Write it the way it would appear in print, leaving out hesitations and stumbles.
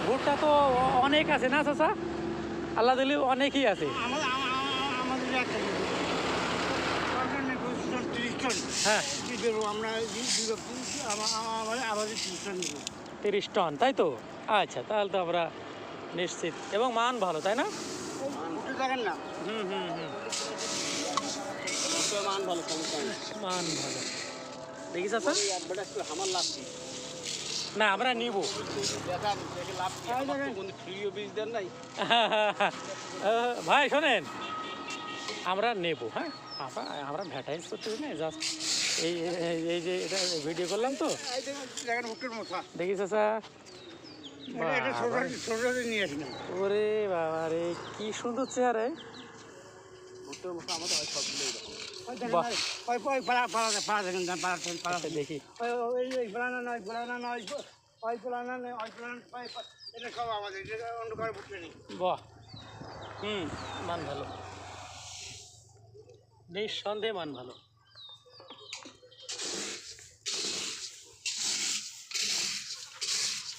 ভুট্টা তো অনেক আছে না চাচা? আল্লাহ দিলে অনেকই আছে। আমাদের একটা হ্যাঁ, আমরা আমাদের 30 টন, তাই তো? আচ্ছা, তাহলে তো আমরা নিশ্চিত, এবং মান ভালো, তাই না? দেখেন না, হুম হুম হুম, মান ভালো, সমস্যা নেই। মান ভালো। দেখি চাচা, আমার লাগছে না আমরা নিব। ফ্রিও বীজ দেন নাই। ভাই শোনেন, আমরা নেব, হ্যাঁ, আমরা ভ্যাটাইজ করতে না, জাস্ট এই এই যে এটা ভিডিও করলাম তো। দেখেন ভুট্টার মশা, দেখি চাচা, নিয়ে আসলাম। ওরে বাবা রে, কি সুন্দর চেহারে। ভুট্টার মশা আমাদের সবগুলো বাহ, দেখি বাহ, মান ভালো, নিঃসন্দেহে মান ভালো।